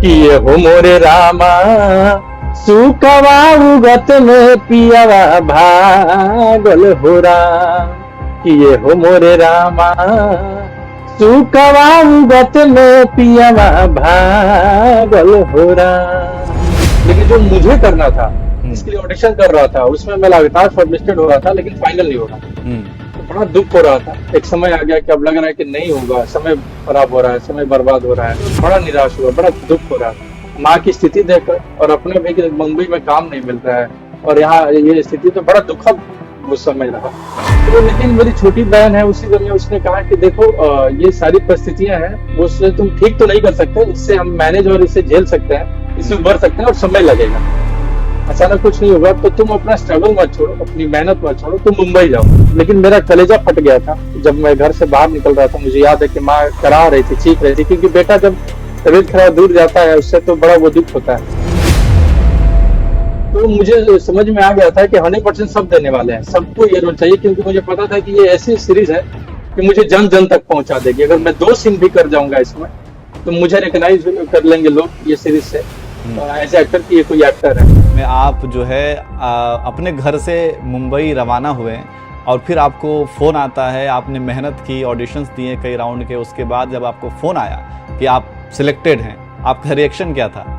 किए हो मोरे रामा सुकवा उगत में पियावा भागल हो राम। किए हो मोरे रामा सुकवा उगत में पियावा भागल हो राम। लेकिन जो मुझे करना था, इसके लिए ऑडिशन कर रहा था, उसमें मैं लगातार शॉर्टलिस्टेड हो रहा था लेकिन फाइनल नहीं हो रहा। तो बड़ा दुख हो रहा था। एक समय आ गया कि अब लग रहा है कि नहीं होगा, समय खराब हो रहा है, समय बर्बाद हो रहा है। बड़ा निराश हुआ, बड़ा दुख हो रहा था माँ की स्थिति देखकर, और अपने भी कि मुंबई में काम नहीं मिल रहा है और यहाँ ये स्थिति तो बड़ा दुखद उस समय रहा। तो लेकिन मेरी छोटी बहन है, उसी समय उसने कहा कि देखो ये सारी परिस्थितियां हैं, वो तुम ठीक तो नहीं कर सकते, इससे हम मैनेज और इसे झेल सकते हैं, इससे उबर सकते हैं और समय लगेगा, अचानक कुछ नहीं होगा। तो तुम अपना स्ट्रगल मत छोड़ो, अपनी मेहनत मत छोड़ो, तुम मुंबई जाओ। लेकिन मेरा कलेजा फट गया था जब मैं घर से बाहर निकल रहा था। मुझे याद है कि माँ करा रही थी, चीख रही थी, क्योंकि बेटा जब तबीयत खराब दूर जाता है उससे तो बड़ा वो दुख होता है। तो मुझे समझ में आ गया था कि 100% सब देने वाले हैं, सबको ये रोल चाहिए, क्योंकि मुझे पता था कि ये ऐसी सीरीज है कि मुझे जन जन तक पहुंचा देगी। अगर मैं 2 सीन भी कर जाऊंगा इसमें तो मुझे रिकॉग्नाइज कर लेंगे लोग ये सीरीज से एज एक्टर की ये कोई एक्टर है। में आप जो है अपने घर से मुंबई रवाना हुए और फिर आपको फ़ोन आता है, आपने मेहनत की, ऑडिशंस दिए कई राउंड के, उसके बाद जब आपको फ़ोन आया कि आप सिलेक्टेड हैं, आपका रिएक्शन क्या था?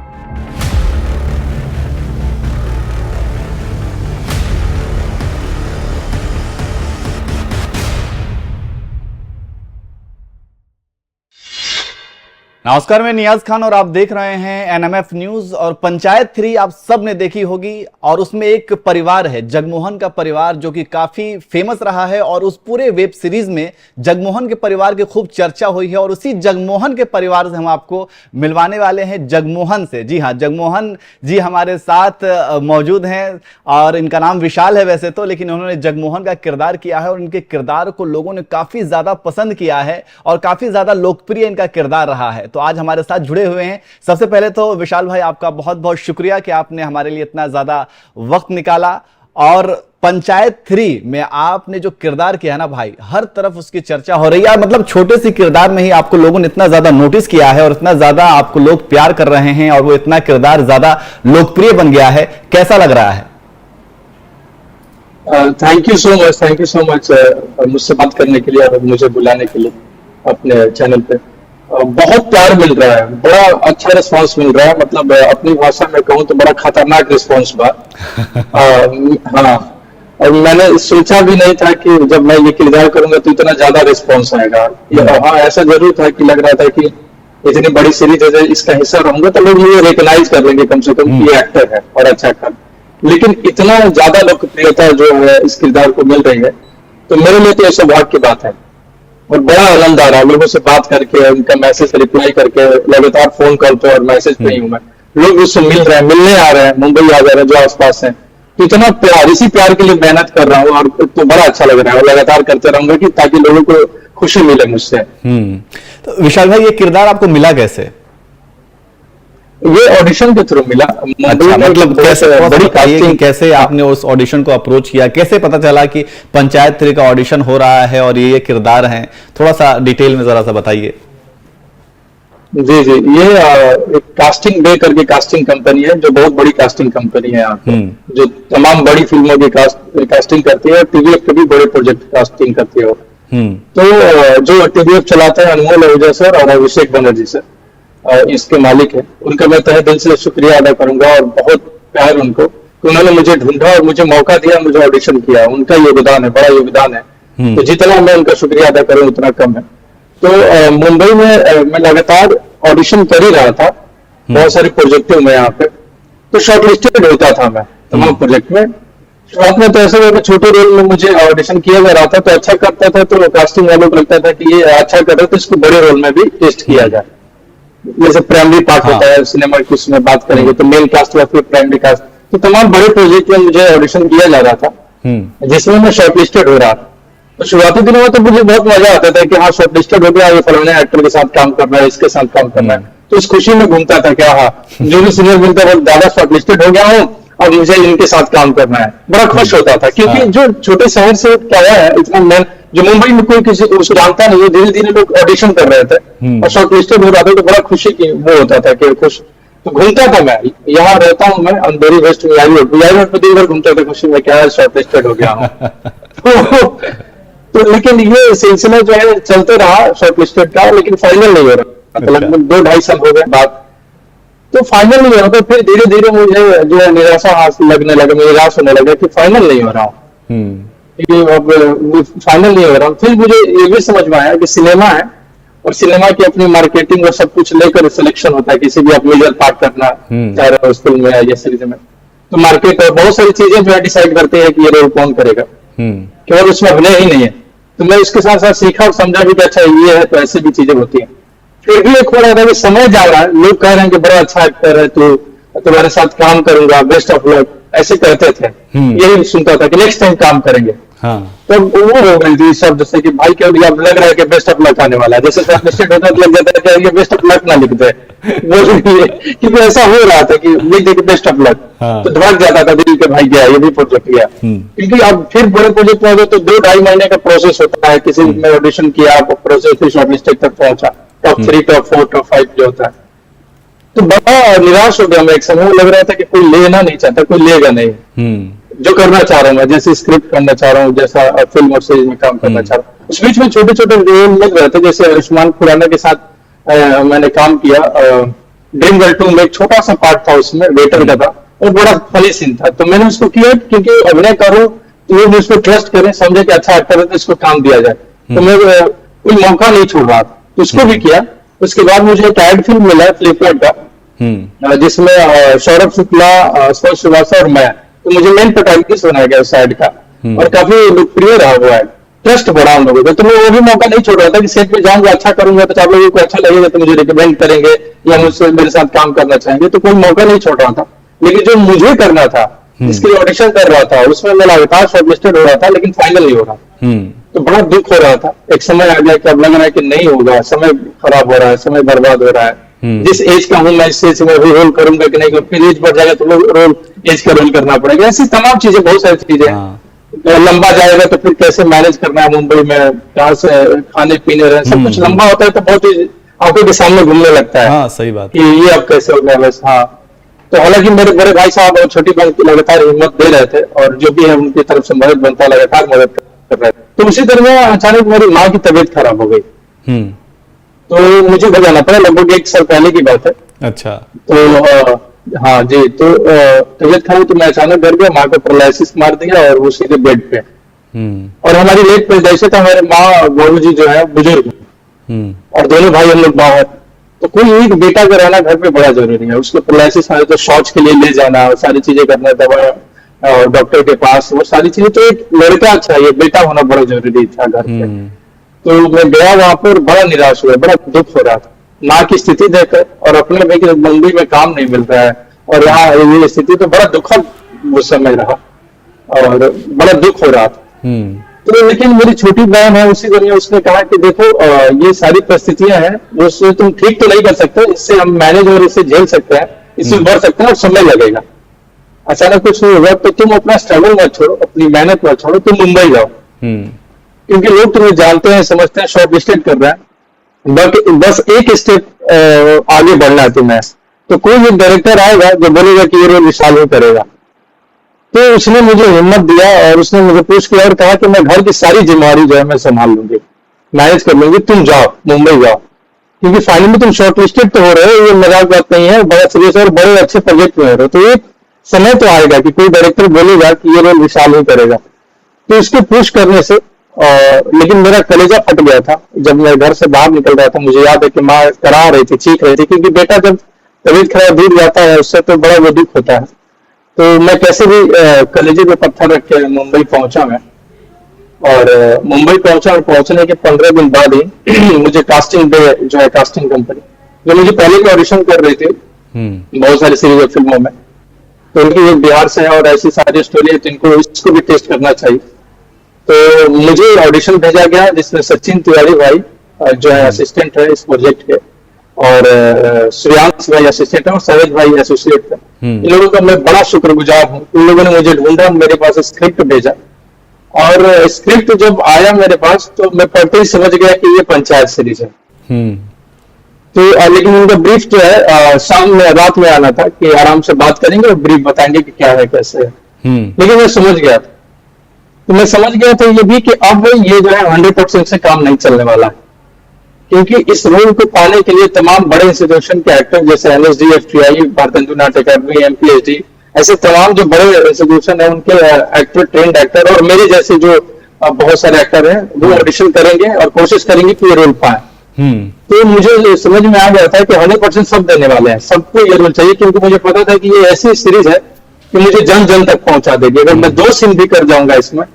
नमस्कार, मैं नियाज खान और आप देख रहे हैं एनएमएफ न्यूज। और पंचायत 3 आप सब ने देखी होगी और उसमें एक परिवार है, जगमोहन का परिवार, जो कि काफी फेमस रहा है और उस पूरे वेब सीरीज में जगमोहन के परिवार की खूब चर्चा हुई है। और उसी जगमोहन के परिवार से हम आपको मिलवाने वाले हैं, जगमोहन से। जी हाँ, जगमोहन जी हमारे साथ मौजूद हैं और इनका नाम विशाल है वैसे तो, लेकिन उन्होंने जगमोहन का किरदार किया है और इनके किरदार को लोगों ने काफी ज्यादा पसंद किया है और काफी ज्यादा लोकप्रिय इनका किरदार रहा है। तो आज हमारे साथ जुड़े हुए हैं। सबसे पहले तो विशाल भाई, आपका बहुत बहुत शुक्रिया कि आपने हमारे लिए इतना ज्यादा वक्त निकाला। और पंचायत 3 में आपने जो किरदार किया है ना भाई, हर तरफ उसकी चर्चा हो रही है। मतलब छोटे से किरदार में ही आपको लोगों ने इतना ज्यादा नोटिस किया है और इतना ज्यादा आपको लोग प्यार कर रहे हैं और वो इतना किरदार ज्यादा लोकप्रिय बन गया है। कैसा लग रहा है? थैंक यू सो मच मुझसे बात करने के लिए और मुझे बुलाने के लिए अपने चैनल पे। बहुत प्यार मिल रहा है, बड़ा अच्छा रिस्पांस मिल रहा है। मतलब अपनी भाषा में कहूँ तो बड़ा खतरनाक रिस्पांस बा। हाँ, और मैंने सोचा भी नहीं था कि जब मैं ये किरदार करूंगा तो इतना ज्यादा रिस्पांस आएगा। हाँ, ऐसा जरूर था कि लग रहा था कि इतनी बड़ी सीरीज है, इसका हिस्सा रहूंगा तो लोग मुझे रिकॉग्नाइज कर लेंगे कम से कम ये एक्टर है और अच्छा कर। लेकिन इतना ज्यादा लोकप्रियता जो है इस किरदार को मिल रही है, तो मेरे लिए तो ये सौभाग्य की बात है और बड़ा आनंद आ रहा है लोगों से बात करके, उनका मैसेज रिप्लाई करके। लगातार फोन कॉल पे और मैसेज पे ही हूं मैं, लोग उससे मिल रहे हैं, मिलने आ रहे हैं, मुंबई आ जा रहे हैं जो आसपास हैं। तो इतना प्यार, इसी प्यार के लिए मेहनत कर रहा हूँ और तो बड़ा अच्छा लग रहा है और लगातार करते रहूंगा कि ताकि लोगों को खुशी मिले मुझसे। तो विशाल भाई, ये किरदार आपको मिला कैसे? ये ऑडिशन के थ्रू मिला। अच्छा, मतलब कैसे, बड़ी कास्टिंग, कैसे आपने उस ऑडिशन को अप्रोच किया, कैसे पता चला कि पंचायत 3 का ऑडिशन हो रहा है और ये किरदार हैं? थोड़ा सा डिटेल में जरा सा बताइए। जी, ये एक कास्टिंग बे करके कास्टिंग कंपनी है, जो बहुत बड़ी कास्टिंग कंपनी है यहाँ पे, जो तमाम बड़ी फिल्मों की कास्टिंग करती है और टीवीएफ के भी बड़े प्रोजेक्ट कास्टिंग करती है। तो जो टीवीएफ चलाते हैं अनमोल आहूजा सर और अभिषेक बनर्जी सर, इसके मालिक है, उनका मैं तहे दिल से शुक्रिया अदा करूंगा और बहुत प्यार उनको कि उन्होंने मुझे ढूंढा और मुझे मौका दिया, मुझे ऑडिशन किया। उनका योगदान है, बड़ा योगदान है। तो जितना मैं उनका शुक्रिया अदा करूं उतना कम है। तो मुंबई में मैं लगातार ऑडिशन कर ही रहा था, बहुत सारे प्रोजेक्टों में यहाँ पे, तो शॉर्टलिस्टेड होता था मैं तमाम प्रोजेक्ट में। शुरुआत में तो ऐसा हुआ कि छोटे रोल में मुझे ऑडिशन किया जा रहा था, तो अच्छा करता था तो कास्टिंग वालों को लगता था कि ये अच्छा कर रहा है तो इसको बड़े रोल में भी टेस्ट किया जाए। जैसे प्राइमरी पार्ट होता है सिनेमा की, उसमें बात करेंगे तो मेन कास्ट या फिर प्राइमरी कास्ट, तो तमाम बड़े प्रोजेक्ट में मुझे ऑडिशन किया जा रहा था जिसमें मैं शॉर्टलिस्टेड हो रहा था। तो शुरुआती दिनों में तो मुझे बहुत मजा आता था कि हाँ शॉर्टलिस्टेड हो गया, ये फलाने एक्टर के साथ काम करना है, इसके साथ काम करना है, तो इस खुशी में घूमता था क्या, हाँ जो भी सीनियर मिलता है ज्यादा शॉर्टलिस्टेड हो गया हूँ और मुझे इनके साथ काम करना है, बड़ा खुश होता था। क्योंकि जो छोटे शहर से क्या है, इतना जो मुंबई में कोई किसी उसको जानता नहीं है, धीरे धीरे लोग ऑडिशन कर रहे थे और शॉर्ट लिस्टेड हो रहा था, तो बड़ा खुशी की वो होता था कि खुश। तो घूमता था मैं, यहाँ रहता हूँ मैं अंधेरी वेस्ट में, आई रोड पे दिन भर घूमता था खुशी में, क्या शॉर्ट लिस्टेड हो गया हूँ। तो लेकिन ये सिलसिला जो है चलते रहा शॉर्ट लिस्टेड का, लेकिन फाइनल नहीं हो रहा। तो लगभग 2-2.5 साल हो गए बाद, तो फाइनल नहीं हो रहा। तो फिर धीरे धीरे मुझे जो है निराशा लगने लगा, निराश होने लगा कि फाइनल नहीं हो रहा हूँ, अब फाइनल नहीं हो रहा हूँ। फिर मुझे ये भी समझ में आया कि सिनेमा है और सिनेमा की अपनी मार्केटिंग और सब कुछ लेकर सिलेक्शन होता है, किसी भी आप मेजर पार्ट करना चाह रहे हो फिल्म में या सीरीज में, तो मार्केट और बहुत सारी चीजें जो है डिसाइड करते हैं कि ये रोल कौन करेगा, केवल उसमें अभिनय ही नहीं है। तो मैं इसके साथ साथ सीखा और समझा भी कि अच्छा ये है, तो ऐसी भी चीजें होती हैं। फिर भी एक हो रहा था कि समय जा रहा है, लोग कह रहे हैं कि बड़ा अच्छा एक्टर है तू, तुम्हारे साथ काम करूंगा, बेस्ट ऑफ लक, ऐसे कहते थे। यही सुनता था कि नेक्स्ट टाइम काम करेंगे। तो वो हो गई थी शब्द से कि भाई क्या अब लग रहा है कि बेस्ट ऑफ लक आने वाला है, जैसे शॉर्टलिस्टेड होता है लग जाता है कि बेस्ट ऑफ लक ना लिख दे, क्योंकि ऐसा हो रहा था कि लिख दे कि बेस्ट ऑफ लक, तो धड़क जाता था दिल के भाई गया, ये भी प्रोजेक्ट गया। क्योंकि अब फिर बड़े प्रोजेक्ट में तो 2-2.5 महीने का प्रोसेस होता है, किसी में ऑडिशन किया, प्रोसेस फिर शॉर्टलिस्टेड तक पहुंचा, टॉप 3, टॉप 4, टॉप 5 जो होता है। तो बड़ा निराश हो गया मैं, एक समय लग रहा था कि कोई लेना नहीं चाहता, कोई लेगा नहीं जो करना चाह रहा हूँ मैं, जैसे स्क्रिप्ट करना चाह रहा हूँ, जैसा फिल्म और सीरीज में काम करना चाह रहा हूँ। उस बीच में छोटे छोटे रोल मिल रहे थे, जैसे आयुष्मान खुराना के साथ मैंने काम किया, ड्रीम गर्ल 2 में एक छोटा सा पार्ट था, उसमें वेटर का था और बड़ा फनी सीन था। तो मैंने उसको किया क्योंकि अभिनय करूँ तो लोग उसको ट्रस्ट करें, समझे कि अच्छा एक्टर है तो इसको काम दिया जाए। तो मैं कोई मौका नहीं छोड़ रहा था, तो उसको भी किया। उसके बाद मुझे एक एड फिल्म मिला फ्लिपकार्ट का, जिसमें सौरभ शुक्ला, स्पर्श श्रीवास्तव और मैं, तो मुझे मेन प्रोटैगनिस्ट बनाया गया उस साइड का, और काफी लोकप्रिय रहा हुआ है, ट्रस्ट बढ़ा हम लोगों का। तो मैं वो भी मौका नहीं छोड़ रहा था कि सेट पे जाऊंगा, अच्छा करूंगा तो आप लोगों को अच्छा लगेगा तो मुझे रिकमेंड करेंगे या मुझसे मेरे साथ काम करना चाहेंगे, तो कोई मौका नहीं छोड़ रहा था। लेकिन जो मुझे करना था, इसके लिए ऑडिशन कर रहा था, उसमें मैं लगातार शॉर्टलिस्टेड हो रहा था, लेकिन फाइनल नहीं हो रहा। तो बड़ा दुख हो रहा था। एक समय आ गया कि अब लग रहा है कि नहीं होगा, समय खराब हो रहा है, समय बर्बाद हो रहा है। जिस एज का हूं मैं, इस एज में भी रोल करूंगा कि नहीं, फिर एज बढ़ जाएगा तो रोल एज का रोल करना पड़ेगा। ऐसी तमाम चीजें, बहुत सारी चीजें, लंबा जाएगा तो फिर कैसे मैनेज करना है मुंबई में, कहाँ से खाने पीने रहे, सब कुछ लंबा होता है तो बहुत ही आंखों के सामने घूमने लगता है। हाँ, सही बात कि ये अब कैसे हो गया बस। हाँ, तो हालांकि मेरे बड़े भाई साहब और छोटी बहन की लगातार हिम्मत दे रहे थे, और जो भी है उनकी तरफ से मदद बनता है लगातार मदद कर रहे थे। तो उसी तरह अचानक मेरी माँ की तबीयत खराब हो गई, तो मुझे घर जाना पड़ा, लगभग 1 साल पहले की बात है। अच्छा। तो हाँ जी, तो तबीयत खराब, तो मैं अचानक घर गया, माँ को पैरालिसिस मार दिया और वो सीधे बेड पे। और हमारी लेट पैदाइश था, हमारे माँ बाबू जी जो है बुजुर्ग, और दोनों भाई हम लोग बाहर। तो कोई एक बेटा का रहना घर पे बड़ा जरूरी है। उसको पैरालिसिस आए तो शौच के लिए ले जाना, सारी चीजें करना, दवा डॉक्टर के पास, वो सारी चीजें, तो एक लड़का चाहिए, बेटा होना बड़ा जरूरी था घर पे। तो मैं गया वहां पर, बड़ा निराश हुआ, बड़ा दुख हो रहा था माँ की स्थिति देखकर, और अपने भी कि मुंबई में काम नहीं मिल रहा है और यहाँ ये स्थिति, तो बड़ा दुखद वो समय रहा और बड़ा दुख हो रहा था। तो लेकिन मेरी छोटी बहन है, उसी तरह उसने कहा कि देखो ये सारी परिस्थितियां हैं, उससे तुम ठीक तो नहीं कर सकते, इससे हम मैनेज और इससे झेल सकते हैं, इससे बढ़ सकते हैं और समय लगेगा। अचानक कुछ नहीं होगा तो तुम अपना स्ट्रगल मत छोड़ो, अपनी मेहनत मत छोड़ो, तुम मुंबई जाओ, क्योंकि लोग तुम्हें जानते हैं, समझते हैं, शॉर्टलिस्टेड कर रहा है, बस एक स्टेप आगे बढ़ना है तुम्हें। तो कोई एक डायरेक्टर आएगा जो बोलेगा कि ये रोल विशाल ही करेगा। तो उसने मुझे हिम्मत दिया और उसने मुझे पूछ किया और कहा कि मैं घर की सारी जिम्मेवारी जो है मैं संभाल लूंगी, मैनेज कर लूंगी, तुम जाओ, मुंबई जाओ, क्योंकि फाइनली तुम शॉर्टलिस्टेड तो हो रहे हो, ये मजाक बात नहीं है, बड़ा सीरियस और बड़े अच्छे प्रोजेक्ट में हो रहे हो। तो एक समय तो आएगा कि कोई डायरेक्टर बोलेगा कि ये रोल विशाल ही करेगा। तो इसको पुश करने से लेकिन मेरा कलेजा फट गया था जब मैं घर से बाहर निकल रहा था। मुझे याद है कि माँ करा रही थी, चीख रही थी, क्योंकि बेटा जब तबीयत खराब दूर जाता है उससे तो बड़ा वो दुख होता है। तो मैं कैसे भी कलेजे पे पत्थर रख के मुंबई पहुंचा मैं, और मुंबई पहुंचा, और पहुंचने के 15 दिन बाद ही मुझे कास्टिंग डे जो है, कास्टिंग कंपनी जो मुझे पहले भी ऑडिशन कर रही थी बहुत सारी सीरीज और फिल्मों में, तो उनकी एक बिहार से है और ऐसी सारी स्टोरी है, तो इनको इसको भी टेस्ट करना चाहिए। तो मुझे ऑडिशन भेजा गया जिसमें सचिन तिवारी भाई जो है असिस्टेंट है इस प्रोजेक्ट के, और श्रेयांश भाई असिस्टेंट है, और सरोज भाई एसोसिएट थे। इन लोगों का मैं बड़ा शुक्रगुजार हूँ। उन लोगों ने मुझे ढूंढा, मेरे पास स्क्रिप्ट भेजा और स्क्रिप्ट जब आया मेरे पास तो मैं पढ़ते ही समझ गया कि ये पंचायत सीरीज है। हम्म। तो लेकिन उनका ब्रीफ जो है शाम में रात में आना था कि आराम से बात करेंगे और ब्रीफ बताएंगे कि क्या है कैसे है। लेकिन मैं समझ गया था, तो मैं समझ गया था ये भी कि अब ये जो है 100% से काम नहीं चलने वाला है, क्योंकि इस रोल को पाने के लिए तमाम बड़े इंस्टीट्यूशन के एक्टर जैसे एनएसडी, एफटीआई, भारतीय नाट्य अकादमी, एमपीएचडी, ऐसे तमाम जो बड़े इंस्टीट्यूशन है उनके एक्टर, ट्रेंड एक्टर और मेरे जैसे जो बहुत सारे एक्टर हैं वो ऑडिशन करेंगे और कोशिश करेंगे कि ये रोल पाए। तो मुझे समझ में आ गया था कि 100% सब देने वाले हैं, सबको ये रोल चाहिए, क्योंकि मुझे पता था कि ये ऐसी सीरीज है कि मुझे जन जन तक पहुंचा देगी। अगर मैं 2 सीन भी कर जाऊंगा इसमें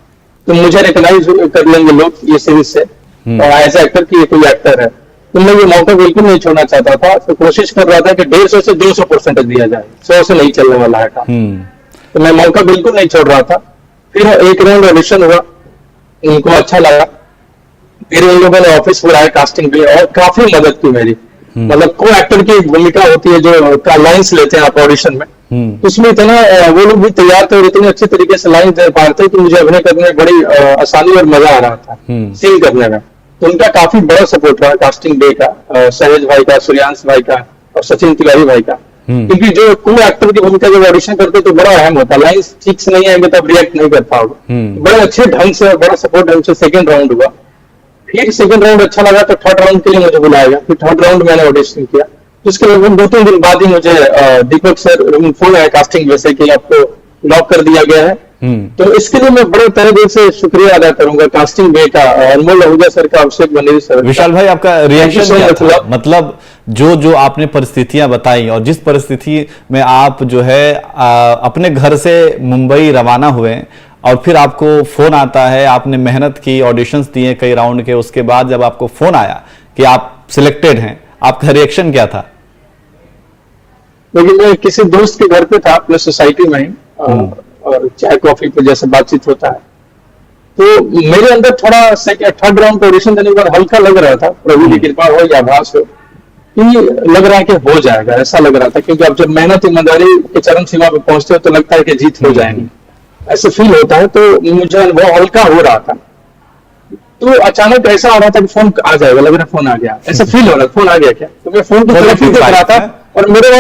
तो मुझे रिकॉग्नाइज कर लेंगे लोग ये सीरीज से और एज एक्टर की ये कोई एक्टर है। तो मैं ये मौका बिल्कुल नहीं छोड़ना चाहता था, तो कोशिश कर रहा था कि 150 से 200% दिया जाए, 100 से नहीं चलने वाला है काम। तो मैं मौका बिल्कुल नहीं छोड़ रहा था। फिर एक राउंड ऑडिशन हुआ, उनको अच्छा लगा, फिर उन लोगों ने ऑफिस बुलाया कास्टिंग के और काफी मदद की मेरी। मतलब को एक्टर की भूमिका होती है जो का लाइन्स लेते हैं आप ऑडिशन में, उसमें इतना वो लोग भी तैयार थे और इतने अच्छे तरीके से लाइन दे पा रहे थे कि मुझे अभिनय करने में बड़ी आसानी और मजा आ रहा था सीन करने में। तो उनका काफी बड़ा सपोर्ट रहा कास्टिंग डे का, सहज भाई का, सूर्यांश भाई का और सचिन तिवारी भाई का। क्योंकि जो को एक्टर की भूमिका जब ऑडिशन करते तो बड़ा अहम होता, लाइन ठीक से नहीं आएंगे तो आप रिएक्ट नहीं कर पाओगे। बड़े अच्छे ढंग से, बड़ा सपोर्ट ढंग से सेकंड राउंड हुआ। फिर सेकंड राउंड अच्छा लगा तो थर्ड राउंड के लिए मुझे बुलाया गया। फिर थर्ड राउंड मैंने ऑडिशन किया, उसके लगभग 2-3 दिन बाद ही मुझे दीपक सर फोन आया कास्टिंग जैसे कि आपको लॉक कर दिया गया है। तो इसके लिए मैं बड़े तरह दिल से शुक्रिया अदा करूंगा कास्टिंग बे का, अनमोल आहूजा सर का, अभिषेक बंदेरी सर। विशाल भाई, आपका रिएक्शन क्या था? मतलब जो आपने परिस्थितियां बताई और जिस परिस्थिति में आप जो है अपने घर से मुंबई रवाना हुए और फिर आपको फोन आता है, आपने मेहनत की, ऑडिशंस दिए कई राउंड के, उसके बाद जब आपको फोन आया कि आप सिलेक्टेड हैं, आपका रिएक्शन क्या था? लेकिन मैं किसी दोस्त के घर पे था अपने सोसाइटी में ही, और चाय कॉफी पे जैसे बातचीत होता है, तो मेरे अंदर थोड़ा थर्ड राउंड का ऑडिशन देने के बाद हल्का लग रहा था, प्रभु की कृपा हो या आभास हो, कि लग रहा है कि हो जाएगा, ऐसा लग रहा था। क्योंकि अब जब मेहनत ईमानदारी के चरम सीमा पे पहुंचते हो तो लगता है कि जीत हो जाएगी, ऐसे फील होता है। तो मुझे वो हल्का हो रहा था। तो अचानक ऐसा हो रहा था कि फोन आ जाएगा, लग रहा फोन आ गया, ऐसा फील हो रहा फोन आ गया क्या। तो मैं फोन की तरफ ही देख रहा था और मेरे,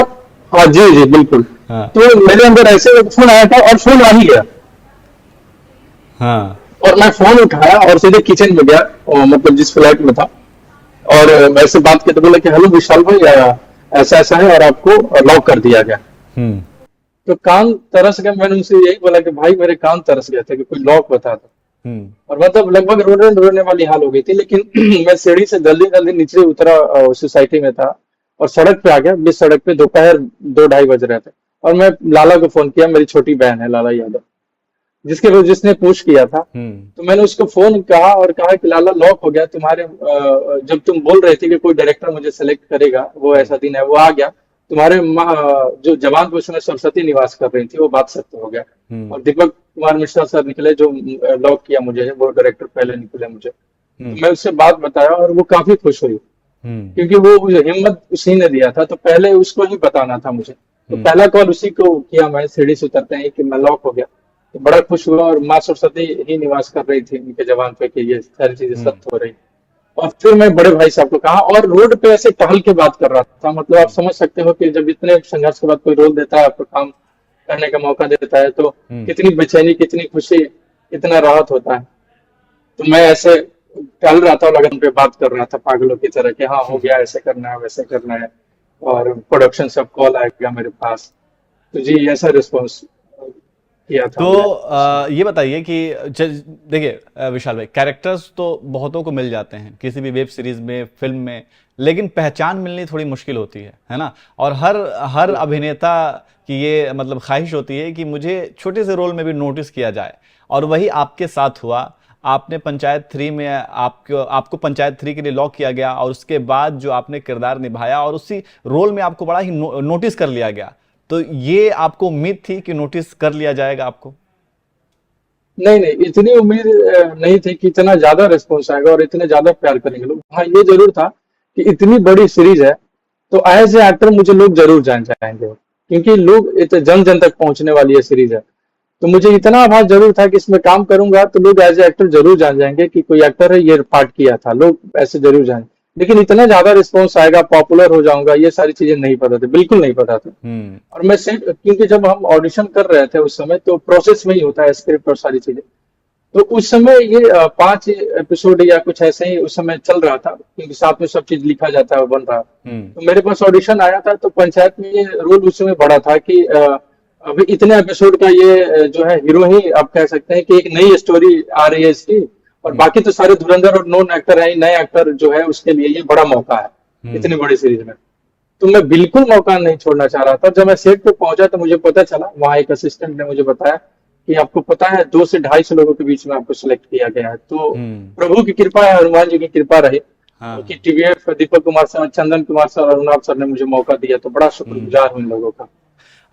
हाँ जी बिल्कुल, तो मेरे अंदर ऐसे फोन आया था और फोन आ ही गया। और मैं फोन उठाया और सीधे किचन में गया, मतलब जिस फ्लैट में था, और वैसे बात करते बोला कि हेलो विशाल भाई, ऐसा ऐसा है और आपको लॉक कर दिया गया। तो कान तरस गया। मैंने उनसे यही बोला कि भाई मेरे कान तरस गए थे कि कोई लॉक बता दो। और मतलब लगभग रोने वाली हाल हो गई थी। लेकिन मैं सीढ़ी से जल्दी नीचे उतरा, सोसाइटी में था और सड़क पे आ गया। बीच सड़क पे दोपहर 2-2:30 बज रहे थे और मैं लाला को फोन किया, मेरी छोटी बहन है लाला यादव, जिसने पुश किया था। तो मैंने उसको फोन कहा और कहा कि लाला लॉक हो गया तुम्हारे, जब तुम बोल रहे थे कि कोई डायरेक्टर मुझे सेलेक्ट करेगा, वो ऐसा दिन है, वो आ गया। तुम्हारे जो जवानपुर में सरस्वती निवास कर रही थी, वो बात सत्य हो गया। और दीपक कुमार मिश्रा सर निकले जो लॉक किया मुझे, वो डायरेक्टर पहले निकले मुझे। तो मैं उससे बात बताया और वो काफी खुश हुई, क्योंकि वो हिम्मत उसी ने दिया था। तो पहले उसको ही बताना था मुझे, तो पहला कॉल उसी को किया मैं सीढ़ी से उतरते हैं कि मैं लॉक हो गया। तो बड़ा खुश हुआ और माँ सरस्वती ही निवास कर रही थी उनके जवान पे कि ये सारी चीजें सत्य हो रही। और फिर मैं बड़े भाई साहब को कहा और रोड पे ऐसे टहल के बात कर रहा था। मतलब आप समझ सकते हो कि जब इतने संघर्ष के बाद कोई रोल देता है, आपको काम करने का मौका देता है, तो कितनी बेचैनी, कितनी खुशी, कितना राहत होता है। तो मैं ऐसे टहल रहा था और लगन पे बात कर रहा था पागलों की तरह कि हाँ हो गया, ऐसे करना है, वैसे करना है, और प्रोडक्शन से कॉल आएगा मेरे पास। तो जी ऐसा रिस्पॉन्स किया था। तो ये बताइए कि देखिए विशाल भाई, कैरेक्टर्स तो बहुतों को मिल जाते हैं किसी भी वेब सीरीज में, फिल्म में, लेकिन पहचान मिलनी थोड़ी मुश्किल होती है ना। और हर अभिनेता की ये मतलब ख्वाहिश होती है कि मुझे छोटे से रोल में भी नोटिस किया जाए, और वही आपके साथ हुआ। आपने पंचायत 3 में आपको पंचायत 3 के लिए लॉक किया गया, और उसके बाद जो आपने किरदार निभाया और उसी रोल में आपको बड़ा ही नोटिस कर लिया गया। तो ये आपको उम्मीद थी कि नोटिस कर लिया जाएगा आपको? नहीं, इतनी उम्मीद नहीं थी कि इतना ज्यादा रिस्पॉन्स आएगा और इतने ज्यादा प्यार करेंगे लोग। हाँ ये जरूर था कि इतनी बड़ी सीरीज है तो एज ए एक्टर मुझे लोग जरूर जान जाएंगे, क्योंकि लोग जन जन तक पहुंचने वाली ये सीरीज है। तो मुझे इतना आभास जरूर था कि इसमें काम करूंगा तो लोग एज ए एक्टर जरूर जान जाएंगे कि कोई एक्टर है, ये पार्ट किया था, लोग ऐसे जरूर जाएंगे। लेकिन इतना ज्यादा रिस्पॉन्स आएगा, पॉपुलर हो जाऊंगा, ये सारी चीजें नहीं पता थी, बिल्कुल नहीं पता था। और मैं सेट, क्योंकि जब हम ऑडिशन कर रहे थे उस समय, तो प्रोसेस में ही होता है स्क्रिप्ट और सारी चीजें। तो उस समय ये 5 एपिसोड या कुछ ऐसे ही उस समय चल रहा था, क्योंकि साथ में सब चीज लिखा जाता है, बन रहा। तो मेरे पास ऑडिशन आया था, तो पंचायत में ये रोल उस समय बड़ा था कि अभी इतने एपिसोड का ये जो है हीरो ही आप कह सकते हैं कि एक नई स्टोरी आ रही है इसकी, और बाकी तो सारे धुरंधर और नॉन एक्टर है, नए एक्टर जो है उसके लिए ये बड़ा मौका है इतनी बड़ी सीरीज में। तो मैं बिल्कुल मौका नहीं छोड़ना चाह रहा था। जब मैं सेट पे पहुंचा तो मुझे पता चला, वहां एक असिस्टेंट ने मुझे बताया कि आपको पता है 200 से 250 लोगों के बीच में आपको सिलेक्ट किया गया है। तो प्रभु की कृपा है, हनुमान जी की कृपा रहे कि TVF, Deepak Kumar sir, Chandan Kumar sir और अरुणाभ सर ने मुझे मौका दिया, तो बड़ा शुक्रगुजार हूं इन लोगों का।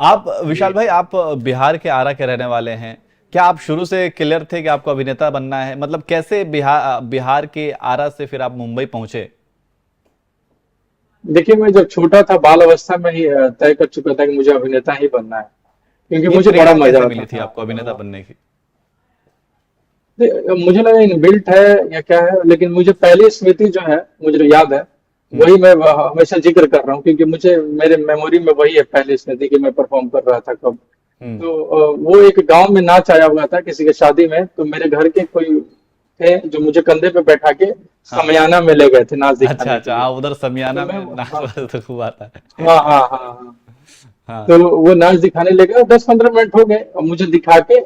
आप विशाल भाई, आप बिहार के आरा के रहने वाले हैं, क्या आप शुरू से क्लियर थे कि आपको अभिनेता बनना है? मतलब कैसे बिहार के आरा से फिर आप मुंबई पहुंचे? देखिए, मैं जब छोटा था, बाल अवस्था में ही तय कर चुका था कि मुझे अभिनेता ही बनना है, क्योंकि मुझे बड़ा मजा मिली थी आपको अभिनेता बनने की? मुझे लगा इनबिल्ट है या क्या है, लेकिन मुझे पहली स्मृति जो है, मुझे याद है, वही मैं हमेशा जिक्र कर रहा हूँ, क्योंकि मुझे मेरे मेमोरी में वही है पहली स्मृति कि मैं परफॉर्म कर रहा था कब। तो वो एक गांव में नाच आया हुआ था किसी के शादी में, तो मेरे घर के कोई थे जो मुझे कंधे पे बैठा के समियाना में ले गए थे नाच दिखाने। अच्छा, उधर समियाना में नाच तो खूब आता है। हाँ हाँ हाँ हाँ। तो वो नाच दिखाने ले गए, 10-15 मिनट हो गए और मुझे दिखा के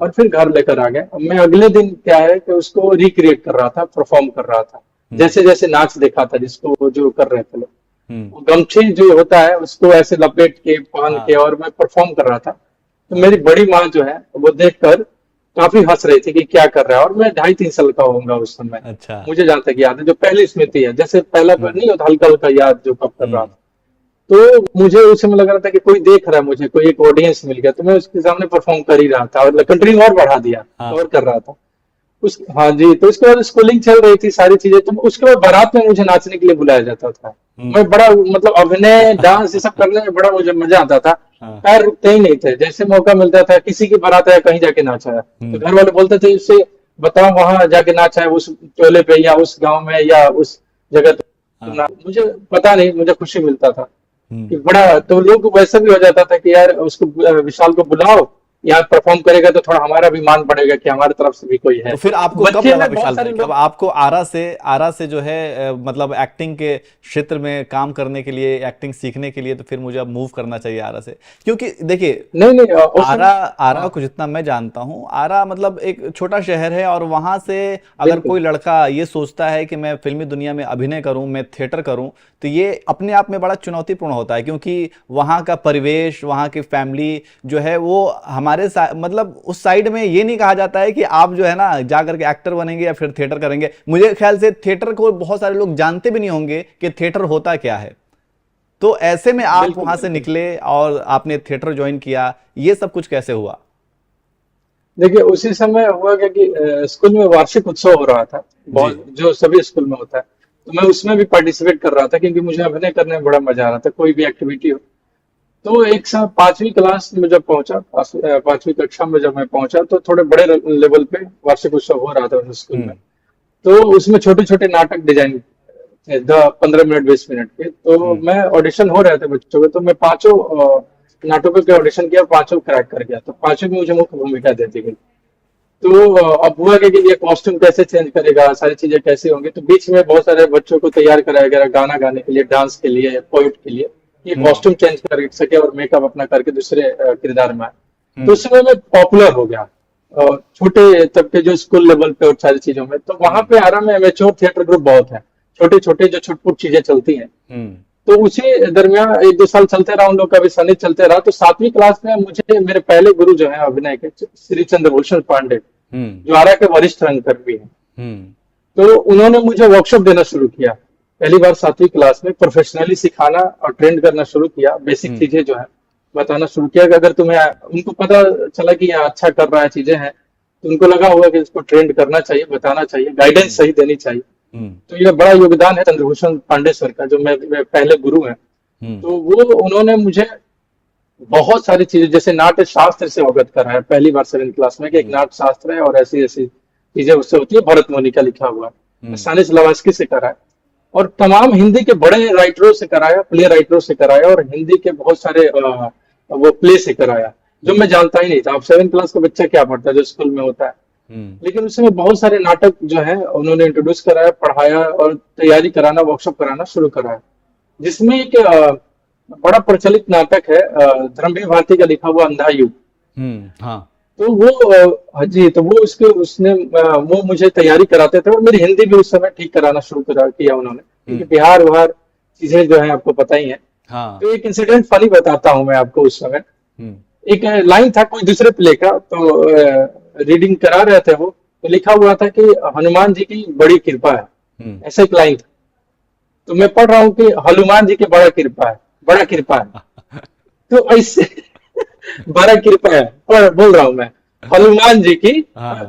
और फिर घर लेकर आ गए। मैं अगले दिन क्या है कि उसको रिक्रिएट कर रहा था, परफॉर्म कर रहा था, जैसे जैसे नाच देखा था जिसको जो कर रहे थे लोग। गमछी जो होता है उसको ऐसे लपेट के पहन के और मैं परफॉर्म कर रहा था। तो मेरी बड़ी माँ जो है वो देखकर काफी हंस रही थी कि क्या कर रहा है, और मैं 2.5-3 साल का होऊंगा उस समय। अच्छा। मुझे जहां तक याद है, जो पहली स्मृति है, जैसे पहला नहीं होता हल्का हल्का याद जो कब कर रहा था, तो मुझे उस समय लग रहा था कि कोई देख रहा है मुझे, कोई एक ऑडियंस मिल गया, तो मैं उसके सामने परफॉर्म कर ही रहा था और कंट्री और बढ़ा दिया और कर रहा था उस। हाँ जी। तो उसके बाद स्कूलिंग चल रही थी, सारी चीजें। तो उसके बाद बारात में मुझे नाचने के लिए बुलाया जाता था। मैं बड़ा मतलब अभिनय, डांस ये सब करने में बड़ा मुझे मजा आता था। पैर रुकते ही नहीं थे, जैसे मौका मिलता था, किसी की बारात आया कहीं जाके नाचा है, तो घर वाले बोलते थे इससे बताओ वहां जाके नाचा है उस टोले पे या उस गांव में या उस जगह। तो मुझे पता नहीं, मुझे खुशी मिलता था कि बड़ा, तो लोग वैसा भी हो जाता था कि यार उसको, विशाल को बुलाओ, यहाँ परफॉर्म करेगा तो थोड़ा हमारा भी मान बढ़ेगा कि हमारी तरफ से भी कोई है। तो फिर आपको कब लगा विशाल भाई, कब आपको आरा से जो है मतलब एक्टिंग के क्षेत्र में काम करने के लिए, एक्टिंग सीखने के लिए, तो फिर मुझे अब मूव करना चाहिए आरा से? क्योंकि देखिए, नहीं आरा को जितना मैं जानता हूँ, आरा मतलब एक छोटा शहर है, और वहां से अगर कोई लड़का ये सोचता है कि मैं फिल्मी दुनिया में अभिनय करूं, मैं थिएटर करूं, तो ये अपने आप में बड़ा चुनौतीपूर्ण होता है, क्योंकि वहां का परिवेश, वहां की फैमिली जो है वो हमारे मतलब उस साइड में ये नहीं कहा जाता है कि आप जो है ना जाकर के एक्टर बनेंगे या फिर थिएटर करेंगे। मुझे ख्याल से थिएटर को बहुत सारे लोग जानते भी नहीं होंगे कि थिएटर होता क्या है। तो ऐसे में आप वहां से निकले और आपने थिएटर ज्वाइन किया, ये सब कुछ कैसे हुआ? देखिए, उसी समय हुआ क्या कि स्कूल में वार्षिक उत्सव हो रहा था, जो सभी स्कूल में होता है, तो मैं उसमें भी पार्टिसिपेट कर रहा था, क्योंकि मुझे अभिनय करने में बड़ा मजा आ रहा था, कोई भी एक्टिविटी हो। तो एक साल 5वीं क्लास में जब पहुंचा, 5वीं कक्षा में जब मैं पहुंचा, तो थोड़े बड़े लेवल पे वार्षिक उत्सव हो रहा था उस स्कूल में। तो उसमें छोटे छोटे नाटक डिजाइन थे, 15 मिनट 20 मिनट के। तो मैं ऑडिशन हो रहे थे बच्चों के, तो मैं 5 नाटकों के ऑडिशन किया, 5 क्रैक कर गया, तो 5 में मुझे मुख्य भूमिका दे दी गई। तो अब हुआ कि ये कॉस्ट्यूम कैसे चेंज करेगा, सारी चीजें कैसे होंगी, तो बीच में बहुत सारे बच्चों को तैयार कराया गया, गाना गाने के लिए, डांस के लिए, पोएट के लिए, ये कॉस्ट्यूम चेंज कर सके और मेकअप अपना करके दूसरे किरदार में आए। तो उस समय में पॉपुलर हो गया छोटे तब के जो स्कूल लेवल पे और सारी चीजों में। तो वहां पे आरा में एमेच्योर थिएटर ग्रुप बहुत है, छोटे छोटे जो छुटपुट चीजें चलती हैं। तो उसी दरमियान 1-2 साल चलते रहा, उन लोग का भी संगीत चलते रहा। तो 7वीं क्लास में मुझे मेरे पहले गुरु जो है अभिनय के, श्री चंद्रभूषण पांडे, जो आरा के वरिष्ठ रंगकर भी हैं, तो उन्होंने मुझे वर्कशॉप देना शुरू किया। पहली बार 7वीं क्लास में प्रोफेशनली सिखाना और ट्रेंड करना शुरू किया, बेसिक चीजें जो है बताना शुरू किया कि अगर तुम्हें, उनको पता चला कि यह अच्छा कर रहा है, चीजें हैं, तो उनको लगा होगा कि इसको ट्रेंड करना चाहिए, बताना चाहिए, गाइडेंस सही देनी चाहिए। तो यह बड़ा योगदान है चंद्रभूषण पांडे सर का, जो मैं पहले गुरु हैं। तो वो उन्होंने मुझे बहुत सारी चीजें, जैसे नाट्य शास्त्र से अवगत कराया पहली बार 7th क्लास में कि एक नाट्य शास्त्र है और ऐसी ऐसी चीजें उससे होती है, भरत मुनि का लिखा हुआ है। सानिस लवास्की से कराया और तमाम हिंदी के बड़े राइटरों से कराया, प्ले राइटरों से कराया और हिंदी के बहुत सारे वो प्ले से कराया जो मैं जानता ही नहीं था। अब 7th क्लास का बच्चा क्या पढ़ता है जो स्कूल में होता है, लेकिन उसमें बहुत सारे नाटक जो है उन्होंने इंट्रोड्यूस कराया, पढ़ाया और तैयारी कराना, वर्कशॉप कराना शुरू कराया। जिसमें एक बड़ा प्रचलित नाटक है धर्मवीर भारती का लिखा हुआ अंधा युग। हाँ। तो वो हाँ जी, तो वो उसने वो मुझे तैयारी कराते थे और मेरी हिंदी भी उस समय ठीक कराना शुरू किया उन्होंने, क्योंकि बिहार वहार चीजें जो है आपको पता ही है। हाँ। तो एक इंसिडेंट फनी बताता हूँ मैं आपको। उस समय एक लाइन था कोई दूसरे प्ले का, तो रीडिंग करा रहे थे वो, तो लिखा हुआ था कि हनुमान जी की बड़ी कृपा है, ऐसा एक लाइन था। तो मैं पढ़ रहा हूँ कि हनुमान जी की बड़ा कृपा है, बड़ा कृपा है। तो ऐसे बड़ा कृपा है और बोल रहा हूँ मैं हनुमान जी की। हाँ।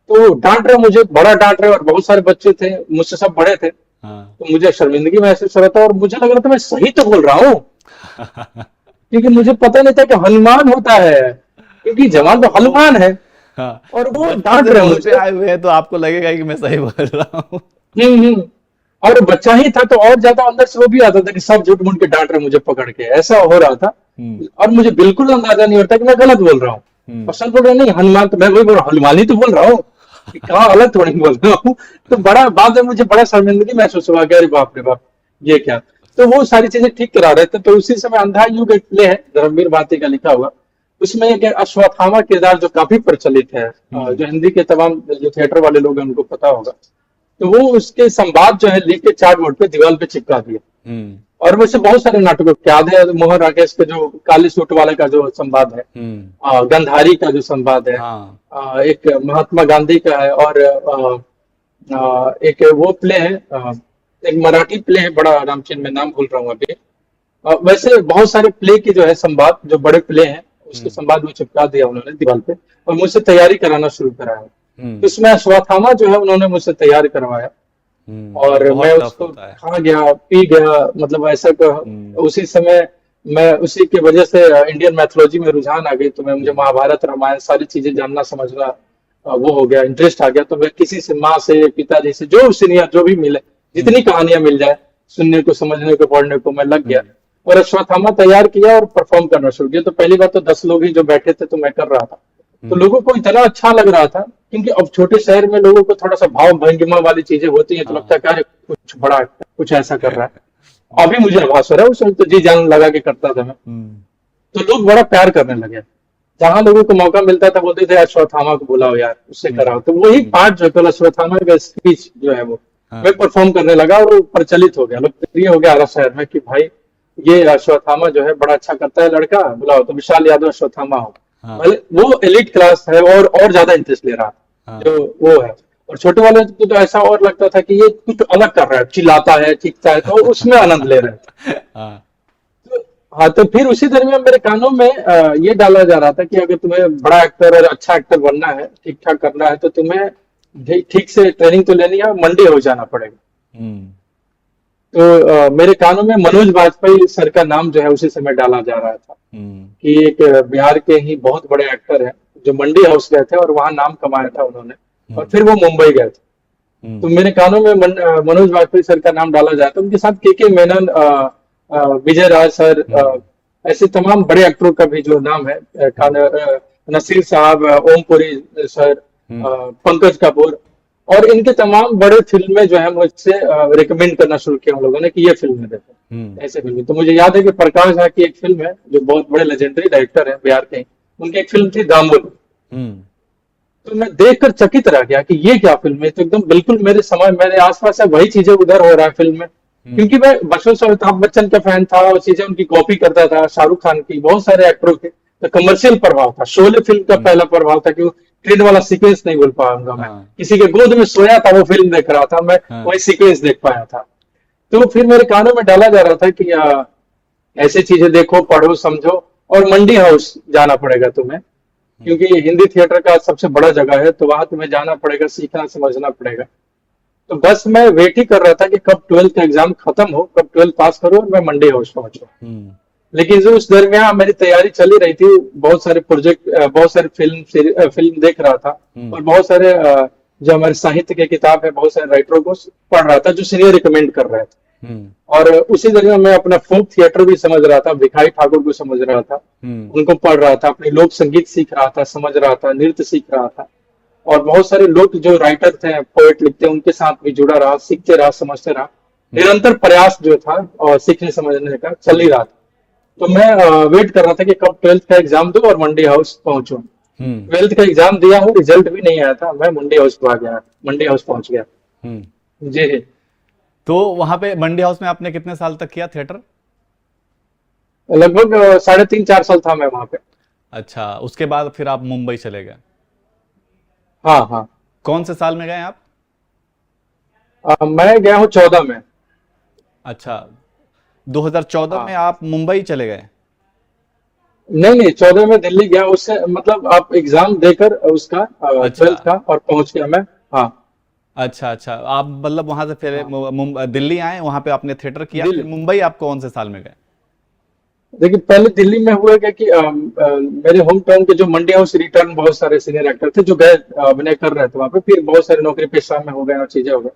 तो डांट रहे मुझे, बड़ा डांट रहे और बहुत सारे बच्चे थे मुझसे, सब बड़े थे। हाँ। तो मुझे शर्मिंदगी महसूस हो रहा था और मुझे लग रहा था मैं सही तो बोल रहा हूँ, क्योंकि मुझे पता नहीं था कि हनुमान होता है, क्योंकि जवान तो हनुमान है। हाँ। और वो बचपन डांट से रहे बोलते मुझे। आए हुए हैं तो आपको लगेगा कि मैं सही बोल रहा हूँ। हम्म। और बच्चा ही था तो और ज्यादा अंदर से वो भी आता था कि सब झूठ मूठ के डांट रहे मुझे पकड़ के, ऐसा हो रहा था। और मुझे बिल्कुल अंदाजा नहीं होता कि मैं गलत बोल रहा हूँ। और सब बोल रहे नहीं हनुमान, तो मैं वही बोल रहा हूँ हनुमान ही तो बोल रहा हूँ, कि कहाँ अलग थोड़ी बोल रहा हूँ। तो बड़ा बाद में मुझे बड़ा शर्मिंदगी महसूस हुआ कि अरे बाप रे बाप ये क्या। तो वो सारी चीजें ठीक करा रहे थे। तो उसी समय अंधा युग एक प्ले है धर्मवीर भारती का लिखा हुआ, उसमें एक अश्वत्थामा किरदार जो काफी प्रचलित है, जो हिंदी के तमाम जो थिएटर वाले लोग हैं उनको पता होगा। तो वो उसके संवाद जो है लिख के चार्ट बोर्ड पे दीवार पे चिपका दिया। और वैसे बहुत सारे नाटकों के याद है, मोहन राकेश के जो काली सूट वाले का जो संवाद है, गंधारी का जो संवाद है, हाँ। एक महात्मा गांधी का है, और एक वो प्ले है, एक मराठी प्ले है बड़ा रामचंद्र, मैं नाम भूल रहा हूँ अभी। वैसे बहुत सारे प्ले की जो है संवाद, जो बड़े प्ले हैं उसके संवाद में चिपका दिया उन्होंने दीवार पे और मुझसे तैयारी कराना शुरू कराया। तो इसमें अश्वत्थामा जो है उन्होंने मुझसे तैयार करवाया और बहुत मैं टफ उसको होता है। खा गया, पी गया, मतलब ऐसा उसी समय मैं उसी की वजह से इंडियन मैथोलॉजी में रुझान आ गई। तो मैं मुझे महाभारत रामायण सारी चीजें जानना समझना वो हो गया, इंटरेस्ट आ गया। तो मैं किसी से, माँ से, पिताजी से, जो सीनियर जो भी मिले, जितनी कहानियां मिल जाए सुनने को, समझने को, पढ़ने को मैं लग गया और अश्वत्थामा तैयार किया और परफॉर्म करना शुरू किया। तो पहली बार तो 10 लोग ही जो बैठे थे तो मैं कर रहा था, तो लोगों को इतना अच्छा लग रहा था, क्योंकि अब छोटे शहर में लोगों को थोड़ा सा भाव भंगिमा वाली चीजें होती है, तो लगता है कि अरे कुछ बड़ा कुछ ऐसा कर रहा है। अभी मुझे आभास हो रहा है, उस वक्त तो जी जान लगा के करता था मैं। तो लोग बड़ा प्यार करने लगे, जहां लोगों को मौका मिलता था बोलते थे अश्वत्थामा को बुलाओ यार, उससे कराओ। तो वही पार्ट जो है अश्वत्थामा का स्पीच जो है वो मैं परफॉर्म करने लगा और वो प्रचलित हो गया, लोकप्रिय हो गया आरा शहर में कि भाई ये अश्वत्थामा जो है बड़ा अच्छा करता है लड़का, बुलाओ। तो विशाल यादव अश्वत्थामा हो, भले वो एलिट क्लास है और ज्यादा इंटरेस्ट ले रहा था जो वो है। और छोटे वाले को तो ऐसा और लगता था कि ये कुछ अलग कर रहा है, चिल्लाता है, चीखता है, तो उसमें आनंद ले रहे थे। हाँ, तो फिर उसी दरमियान मेरे कानों में ये डाला जा रहा था कि अगर तुम्हें बड़ा एक्टर और अच्छा एक्टर बनना है, ठीक ठाक करना है, तो तुम्हें ठीक से ट्रेनिंग तो लेनी है, मंडी हो जाना पड़ेगा। तो मेरे कानों में मनोज बाजपेयी सर का नाम जो है उसी समय डाला जा रहा था कि एक बिहार के ही बहुत बड़े एक्टर हैं जो मंडी हाउस गए थे और वहां नाम कमाया था उन्होंने, और फिर वो मुंबई गए थे। तो मेरे कानों में मनोज बाजपेयी सर का नाम डाला जाता है। उनके साथ के मेनन, विजय राज सर, ऐसे तमाम बड़े एक्टरों का भी जो नाम है, नसीर साहब, ओमपुरी सर, पंकज कपूर, और इनके तमाम बड़े फिल्में जो है मुझसे रिकमेंड करना शुरू किया उन लोगों ने कि ये फिल्में देखो, ऐसे फिल्में। तो मुझे याद है कि प्रकाश झा की एक फिल्म है जो बहुत बड़े लेजेंडरी डायरेक्टर है बिहार के, उनकी एक फिल्म थी दामुल। तो मैं देखकर चकित रह गया कि ये क्या फिल्म है, तो एकदम बिल्कुल मेरे समय, मेरे आसपास है वही चीजें उधर हो रहा है फिल्म में। क्योंकि मैं बचपन से अमिताभ बच्चन का फैन था और चीजें उनकी कॉपी करता था, शाहरुख खान की, बहुत सारे एक्टरों के। तो कमर्शियल प्रभाव था, शोले फिल्म का पहला प्रभाव था कि ट्रेन वाला सीक्वेंस नहीं बोल पाऊंगा मैं, किसी के गोद में सोया था वो फिल्म देख रहा था मैं, वही सीक्वेंस देख पाया था। तो फिर मेरे कानों में डाला जा रहा था कि ऐसे चीजें देखो, पढ़ो, समझो, और मंडी हाउस जाना पड़ेगा तुम्हें, क्योंकि हिंदी थिएटर का सबसे बड़ा जगह है, तो वहां तुम्हें जाना पड़ेगा, सीखना समझना पड़ेगा। तो बस मैं वेट ही कर रहा था कि कब 12th का एग्जाम खत्म हो, कब 12th पास करो और मैं मंडी हाउस पहुंचू। लेकिन जो उस दरमियान मेरी तैयारी चली रही थी, बहुत सारे प्रोजेक्ट, बहुत सारे फिल्म देख रहा था, और बहुत सारे जो हमारे साहित्य के किताब है, बहुत सारे राइटरों को पढ़ रहा था जो सीनियर रिकमेंड कर रहे थे। और उसी दरमियान मैं अपना फोक थिएटर भी समझ रहा था, भिखारी ठाकुर को समझ रहा था, उनको पढ़ रहा था, अपने लोक संगीत सीख रहा था, समझ रहा था, नृत्य सीख रहा था, और बहुत सारे लोग जो राइटर थे, पोएट लिखते हैं, उनके साथ भी जुड़ा रहा, सीखते रहा, समझते रहा। निरंतर प्रयास जो था और सीखने समझने का चल ही रहा था। तो मैं वेट कर रहा था कि कब 12th का एग्जाम दो और मंडी हाउस पहुंचूं। 12th का एग्जाम दिया हूँ, रिजल्ट भी नहीं आया था, मैं मंडी हाउस आ गया, मंडी हाउस पहुंच गया। जी। तो वहां पे मंडी हाउस में आपने कितने साल तक किया थिएटर? लगभग 3.5-4 साल था मैं वहां पे। अच्छा, उसके बाद फिर आप मुंबई चले गए? हाँ हाँ। कौन से साल में गए आप? मैं गया हूँ 14 में। अच्छा, 2014 हाँ। में आप मुंबई चले गए? नहीं नहीं, 14 में दिल्ली गया, उससे मतलब आप एग्जाम देकर उसका अच्छा 12th का, और पहुंच गया मैं। हाँ अच्छा अच्छा, आप मतलब वहां से फिर हाँ। दिल्ली आए, वहां पे आपने थिएटर किया, फिर दिल्ली, मुंबई आप कौन से साल में गए? देखिए पहले दिल्ली में हुआ क्या कि मेरे होम टाउन के जो मंडी हाउस रिटर्न बहुत सारे सीनियर एक्टर थे जो गए अभिनय कर रहे थे वहां पे, फिर बहुत सारे नौकरी पेशा में हो गए और चीजें हो गई।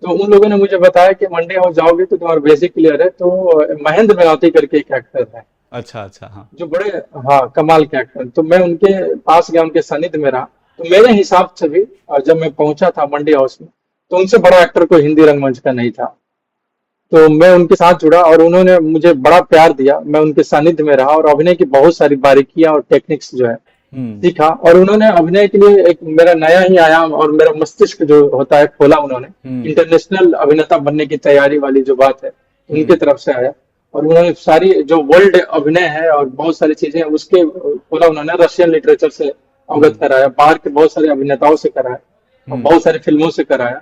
तो उन लोगों ने मुझे बताया कि मंडी हाउस जाओगे तो तुम्हारा बेसिक क्लियर है, तो महेंद्र मेवाती करके एक एक्टर है अच्छा अच्छा, हाँ। जो बड़े, हाँ, कमाल के एक्टर। तो मैं उनके पास गया, उनके सानिध्य में रहा। तो मेरे हिसाब से भी जब मैं पहुंचा था मंडी हाउस में, तो उनसे बड़ा एक्टर कोई हिंदी रंगमंच का नहीं था। तो मैं उनके साथ जुड़ा और उन्होंने मुझे बड़ा प्यार दिया, मैं उनके सानिध्य में रहा और अभिनय की बहुत सारी बारीकियां और टेक्निक्स जो है सीखा। और उन्होंने अभिनय के लिए एक मेरा नया ही आयाम और मेरा मस्तिष्क जो होता है खोला उन्होंने। इंटरनेशनल अभिनेता बनने की तैयारी वाली जो बात है उनकी तरफ से आया, और उन्होंने सारी जो वर्ल्ड अभिनय है और बहुत सारी चीजें उसके खोला। उन्होंने रशियन लिटरेचर से अवगत कराया, बाहर के बहुत सारे अभिनेताओं से कराया, और बहुत सारी फिल्मों से कराया।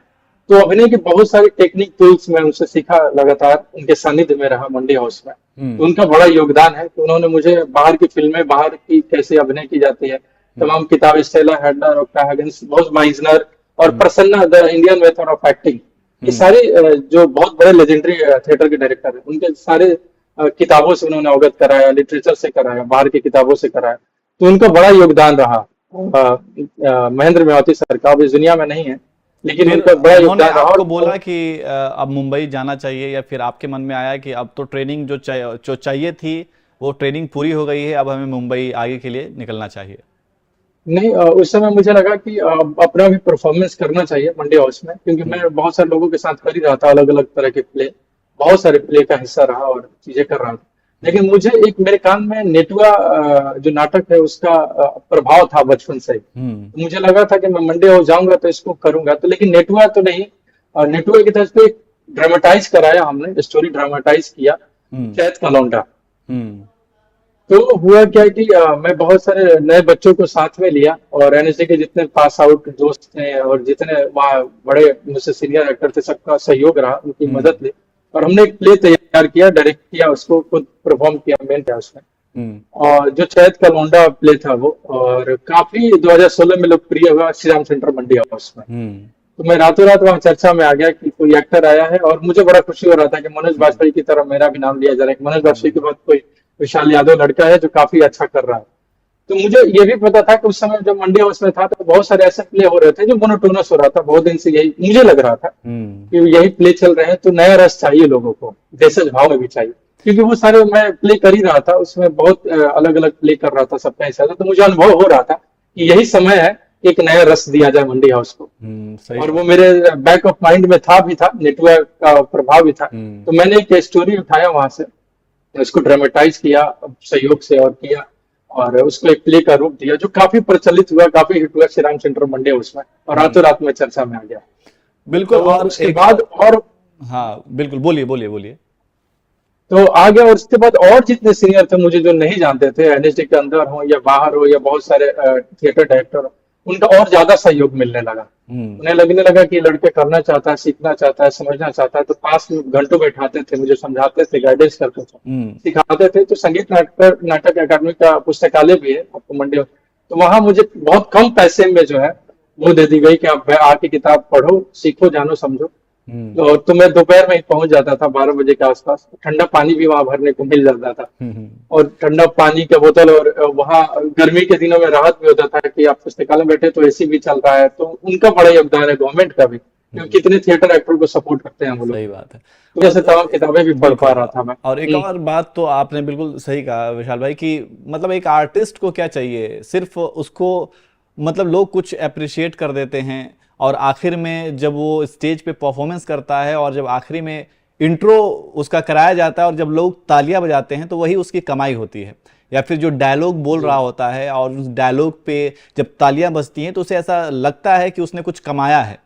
तो अभिनय की बहुत सारी टेक्निक टूल्स मैं उनसे सीखा, लगातार उनके सानिध्य में रहा मंडी हाउस में। तो उनका बड़ा योगदान है कि उन्होंने मुझे बाहर की फिल्में, बाहर की कैसे अभिनय की जाती है, तमाम किताबें, स्टेला हैडलर और कैहगन्स, बहुत माइजनर और Prasanna, the Indian method of acting, ये सारे जो बहुत बड़े लेजेंडरी थिएटर के डायरेक्टर हैं, उनके सारे किताबों से उन्होंने अवगत कराया, लिटरेचर से कराया, बाहर की किताबों से कराया। तो उनका बड़ा योगदान रहा। महेंद्र मेवाती सर का अब इस दुनिया में नहीं है, लेकिन फिर उनका बड़ा उन्होंने योगदान रहा। आपको और बोला कि अब मुंबई जाना चाहिए, या फिर आपके मन में आया कि अब तो ट्रेनिंग जो चाहिए थी वो ट्रेनिंग पूरी हो गई है, अब हमें मुंबई आगे के लिए निकलना चाहिए? नहीं, उस समय मुझे लगा कि अपना भी परफॉर्मेंस करना चाहिए मंडी हाउस में, क्योंकि मैं बहुत सारे लोगों के साथ कर ही रहा था, अलग अलग तरह के प्ले, बहुत सारे प्ले का हिस्सा रहा और चीजें कर रहा था। लेकिन मुझे एक, मेरे कान में नेटुआ जो नाटक है उसका प्रभाव था बचपन से ही। तो मुझे लगा था कि मैं मंडी हाउस जाऊंगा तो इसको करूंगा। तो लेकिन नेटुआ तो नहीं, नेटुआ की तरफ से ड्रामेटाइज कराया हमने, स्टोरी ड्रामेटाइज किया, चैत का लौंडा। तो हुआ क्या कि मैं बहुत सारे नए बच्चों को साथ में लिया, और एनएसडी के जितने पास आउट दोस्त थे और जितने वहाँ बड़े मुझसे सीनियर एक्टर थे, सबका सहयोग रहा, उनकी मदद ली, और हमने एक प्ले तैयार किया, डायरेक्ट किया, उसको खुद परफॉर्म किया, मेन था उसमें। और जो चैत का लौंडा प्ले था वो, और काफी 2016 में लोकप्रिय हुआ श्री राम सेंटर मंडी हाउस में। तो मैं रातों रात वहाँ चर्चा में आ गया कि कोई एक्टर आया है, और मुझे बड़ा खुशी हो रहा था कि मनोज बाजपेयी की तरह मेरा भी नाम लिया जा रहा है। मनोज बाजपेयी के बाद कोई विशाल यादव लड़का है जो काफी अच्छा कर रहा है। तो मुझे ये भी पता था कि उस समय जब मंडी हाउस में था तो बहुत सारे ऐसे प्ले हो रहे थे जो मोनोटोनस हो रहा था, बहुत दिन से यही मुझे लग रहा था कि यही प्ले चल रहे हैं। तो नया रस चाहिए लोगों को, देशज भाव में भी चाहिए, क्योंकि वो सारे मैं प्ले कर ही रहा था, उसमें बहुत अलग अलग प्ले कर रहा था, सबका हिस्सा था। तो मुझे अनुभव हो रहा था कि यही समय है, एक नया रस दिया जाए मंडी हाउस को। और वो मेरे बैक ऑफ माइंड में था, नेटवर्क का प्रभाव भी था। तो मैंने एक स्टोरी उठाया वहां से, इसको ड्रामेटाइज किया सहयोग से और किया, और उसको एक प्ले का रूप दिया जो काफी प्रचलित हुआ, काफी हिट हुआ श्री राम सेंटर मंडे उसमें, और रातों रात में चर्चा में आ गया। बिल्कुल। तो और उसके बाद और, हाँ बिल्कुल, बोलिए बोलिए बोलिए। तो आ गया, और उसके बाद और जितने सीनियर थे मुझे जो नहीं जानते थे, एनएसडी के अंदर हो या बाहर हो, या बहुत सारे थिएटर डायरेक्टर हो, उनका और ज्यादा सहयोग मिलने लगा। उन्हें लगने लगा कि लड़के करना चाहता है, सीखना चाहता है, समझना चाहता है। तो पास में घंटों बैठाते थे, मुझे समझाते थे, गाइडेंस करते थे, सिखाते थे। तो संगीत नाटक अकादमी का पुस्तकालय भी है आपको मंडी, तो वहां मुझे बहुत कम पैसे में जो है वो दे दी गई कि आप आके किताब पढ़ो, सीखो, जानो, समझो। तो मैं दोपहर में ही पहुंच जाता था 12 बजे के आसपास। ठंडा पानी भी वहां भरने को मिल जाता था, और ठंडा पानी का बोतल। और वहाँ गर्मी के दिनों में राहत भी होता था कि आप पुस्तकालय में बैठे तो एसी भी चल रहा है। तो उनका बड़ा योगदान है, गवर्नमेंट का भी, क्योंकि कितने थिएटर एक्टर को सपोर्ट करते हैं वो लोग। सही बात है। तो जैसे तमाम किताबें भी पढ़ पा बिल्कुल। रहा था मैं। और एक और बात तो आपने बिल्कुल सही कहा विशाल भाई कि मतलब एक आर्टिस्ट को क्या चाहिए, सिर्फ उसको मतलब लोग कुछ अप्रिशिएट कर देते हैं, और आखिर में जब वो स्टेज पे परफॉर्मेंस करता है और जब आखिरी में इंट्रो उसका कराया जाता है और जब लोग तालियां बजाते हैं तो वही उसकी कमाई होती है। या फिर जो डायलॉग बोल रहा होता है और उस डायलॉग पे जब तालियां बजती हैं तो उसे ऐसा लगता है कि उसने कुछ कमाया है।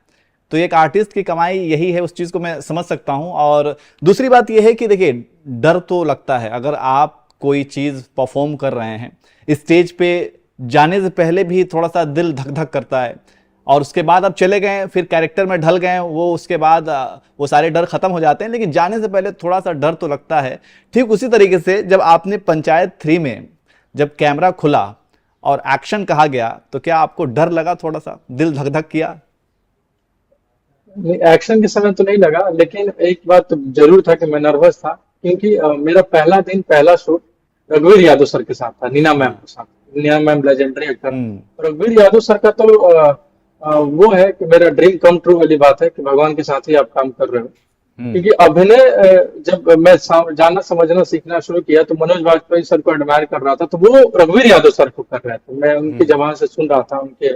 तो एक आर्टिस्ट की कमाई यही है, उस चीज़ को मैं समझ सकता हूँ। और दूसरी बात यह है कि देखिए, डर तो लगता है अगर आप कोई चीज़ परफॉर्म कर रहे हैं, स्टेज पे जाने से पहले भी थोड़ा सा दिल धक धक करता है, और उसके बाद आप चले गए फिर कैरेक्टर में ढल गए, वो उसके बाद वो सारे डर खत्म हो जाते हैं, लेकिन जाने से पहले थोड़ा सा डर तो लगता है। ठीक उसी तरीके से जब आपने पंचायत 3 में जब कैमरा खुला और एक्शन कहा गया तो क्या आपको डर लगा, थोड़ा सा दिल धक धक किया? एक्शन के समय तो नहीं लगा, लेकिन एक बात तो जरूर था कि मैं नर्वस था, क्योंकि मेरा पहला दिन पहला शूट रघुवीर यादव सर के साथ था, नीना मैम के साथ। Neena ma'am legendary actor. रघुवीर यादव सर का तो वो है कि मेरा ड्रीम कम ट्रू वाली बात है कि भगवान के साथ ही आप काम कर रहे हो। क्योंकि अभिनय जब मैं जानना समझना सीखना शुरू किया तो मनोज वाजपेयी सर को एडमायर कर रहा था, तो वो रघुवीर यादव सर को कर रहे थे। मैं उनकी जबान से सुन रहा था, उनके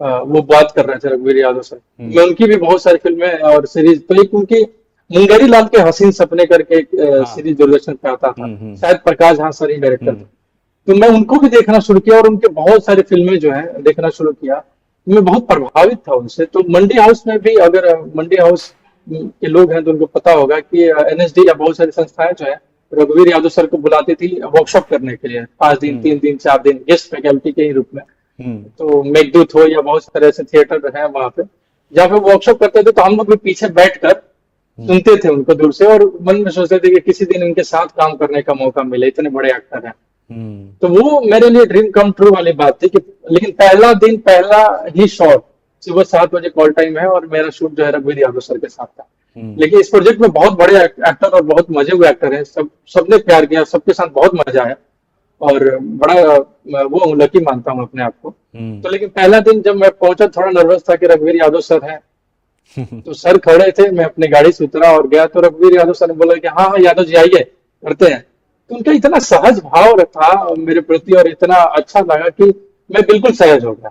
वो बात कर रहे थे रघुवीर यादव सर। मैं उनकी भी बहुत सारी फिल्में और सीरीज, तो एक उनकी मुंगेरी लाल के हसीन सपने करके एक सीरीज दूरदर्शन पे आता था, शायद प्रकाश झा सर ही डायरेक्टर थे। तो मैं उनको भी देखना शुरू किया और उनके बहुत सारी फिल्में जो है देखना शुरू किया। मैं बहुत प्रभावित था उनसे। तो मंडी हाउस में भी, अगर मंडी हाउस के लोग हैं तो उनको पता होगा कि एनएसडी या बहुत सारी संस्थाएं जो है रघुवीर यादव सर को बुलाती थी वर्कशॉप करने के लिए, 5 दिन 3 दिन 4 दिन गेस्ट फैकल्टी के ही रूप में। तो मेघदूत हो या बहुत तरह से थिएटर है वहां पे, जहाँ पे वर्कशॉप करते थे, तो हम लोग भी पीछे बैठकर सुनते थे उनको दूर से, और मन में सोचते थे कि किसी दिन इनके साथ काम करने का मौका मिले, इतने बड़े एक्टर हैं। तो वो मेरे लिए ड्रीम कम ट्रू वाली बात थी कि, लेकिन पहला दिन पहला ही शॉट सुबह 7 बजे कॉल टाइम है और मेरा शूट जो है रघुवीर यादव सर के साथ था। लेकिन इस प्रोजेक्ट में बहुत बड़े एक्टर और बहुत मजे हुए एक्टर हैं, सबने प्यार किया, सबके साथ बहुत मजा आया, और बड़ा वो लकी मानता हूँ अपने आप को। तो लेकिन पहला दिन जब मैं पहुंचा थोड़ा नर्वस था कि रघुवीर यादव सर हैं। तो सर खड़े थे, मैं अपनी गाड़ी से उतरा और गया, तो रघुवीर यादव सर ने बोला कि हाँ हाँ यादव जी आइए करते हैं। तो उनका इतना सहज भाव था मेरे प्रति और इतना अच्छा लगा कि मैं बिल्कुल सहज हो गया।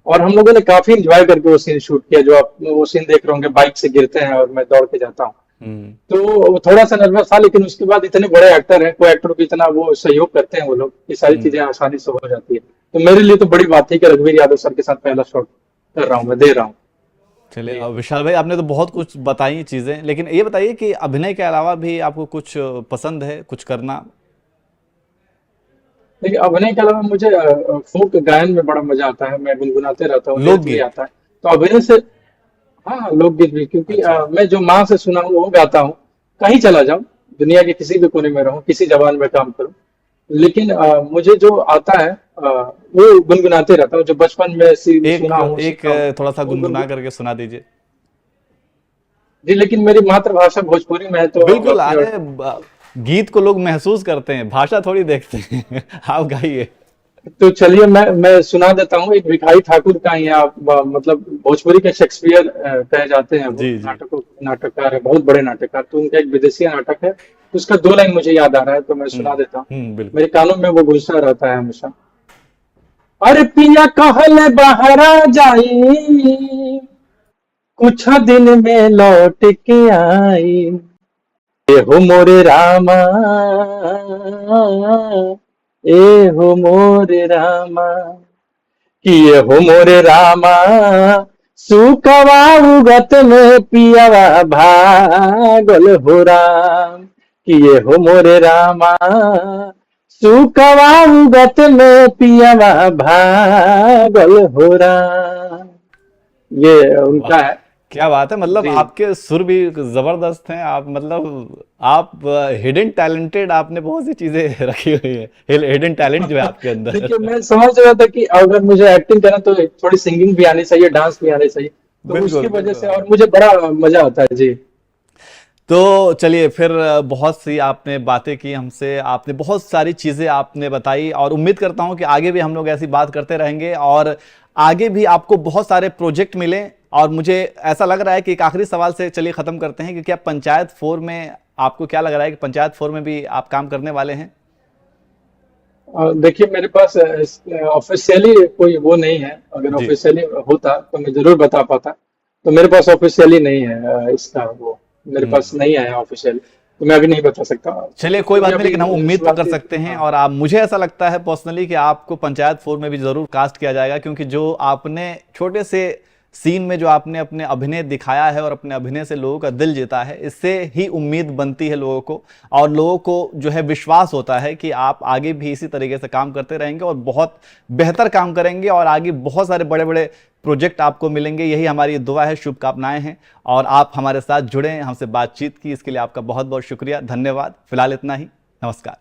और हम लोगों ने काफी इंजॉय करके वो सीन शूट किया, जो आप वो सीन देख रहे होंगे, बाइक से गिरते हैं और मैं दौड़ के जाता हूँ। तो थोड़ा सा नर्वस था, लेकिन उसके बाद इतने बड़े एक्टर हैं, कोई एक्टर को इतना वो सहयोग करते हैं वो लोग, ये सारी चीजें आसानी से हो जाती है। तो मेरे लिए तो बड़ी बात थी कि रघुवीर यादव सर के साथ पहला शॉट कर रहा हूँ, मैं दे रहा हूँ। चलिए विशाल भाई, आपने तो बहुत कुछ बताई चीजें, लेकिन ये बताइए कि अभिनय के अलावा भी आपको कुछ पसंद है, कुछ करना? देखिए, अभिनय के अलावा मुझे फोक गायन में बड़ा मजा आता है, मैं गुनगुनाते रहता हूँ, लोकगीत आता है। तो अभिनय से, हाँ लोकगीत भी, क्योंकि मैं जो माँ से सुना हूँ वो गाता हूँ, कहीं चला जाऊं, दुनिया के किसी भी कोने में रहूं, किसी जबान में काम करूं, लेकिन मुझे जो आता है वो गुनगुनाते रहता हूँ, जो बचपन में सुना हूँ। एक थोड़ा सा गुनगुना करके सुना दीजिए। जी, लेकिन मेरी मातृभाषा भोजपुरी में है तो बिल्कुल, अरे गीत को लोग महसूस करते हैं, भाषा थोड़ी देखते हैं। आप गाइए। तो चलिए मैं सुना देता हूँ। एक भिखारी ठाकुर का यहाँ मतलब भोजपुरी के शेक्सपियर कहे जाते हैं, नाटककार है, बहुत बड़े नाटककार। तो उनका एक विदेशी नाटक है, उसका 2 लाइन मुझे याद आ रहा है, तो मैं सुना देता हूँ। मेरे कानों में वो गूंजता रहता है हमेशा। अरे पिया कहले बहरा जाई, कुछ दिन में लौट के आई, ए हो मोरे रामा, ए हो मोरे रामा, किए हो मोरे रामा, सुकवा उगत में पियावा भागल हो राम, किए हो मोरे रामा, सुकवा उगत में पियावा भागल हो राम। ये उनका है। क्या बात है, मतलब आपके सुर भी जबरदस्त हैं। आप मतलब आप हिडन टैलेंटेड, आपने बहुत सी चीजें रखी हुई है, हिडन टैलेंट जो है आपके अंदर। देखिए, मैं समझ रहा था कि अगर मुझे एक्टिंग करना तो थोड़ी सिंगिंग भी आनी चाहिए, डांस भी आनी चाहिए। तो बिल्कुल उसकी वजह से बिल्कुल। और मुझे बड़ा मजा आता है जी। तो चलिए फिर बहुत सी आपने बातें की हमसे, आपने बहुत सारी चीज़ें आपने बताई और उम्मीद करता हूं कि आगे भी हम लोग ऐसी बात करते रहेंगे और आगे भी आपको बहुत सारे प्रोजेक्ट मिलें। और मुझे ऐसा लग रहा है कि एक आखिरी सवाल से चलिए ख़त्म करते हैं कि क्या पंचायत 4 में आपको क्या लग रहा है कि पंचायत 4 में भी आप काम करने वाले हैं? देखिए मेरे पास ऑफिशियली कोई वो नहीं है, अगर जी। ऑफिशियली होता तो मैं जरूर बता पाता। तो मेरे पास ऑफिशियली नहीं है इसका वो, मेरे पास हम्म। नहीं आया ऑफिशियल, तो मैं अभी नहीं बता सकता चलिए कोई क्योंकि बात नहीं, अभी लेकिन हम उम्मीद तो कर शुरुआती। सकते हैं हाँ और आप, मुझे ऐसा लगता है पर्सनली कि आपको पंचायत 4 में भी जरूर कास्ट किया जाएगा, क्योंकि जो आपने छोटे से सीन में जो आपने अपने अभिनय दिखाया है और अपने अभिनय से लोगों का दिल जीता है, इससे ही उम्मीद बनती है लोगों को और लोगों को जो है विश्वास होता है कि आप आगे भी इसी तरीके से काम करते रहेंगे और बहुत बेहतर काम करेंगे और आगे बहुत सारे बड़े बड़े प्रोजेक्ट आपको मिलेंगे। यही हमारी दुआ है, शुभकामनाएं हैं। और आप हमारे साथ जुड़े, हमसे बातचीत की, इसके लिए आपका बहुत बहुत शुक्रिया, धन्यवाद। फिलहाल इतना ही, नमस्कार।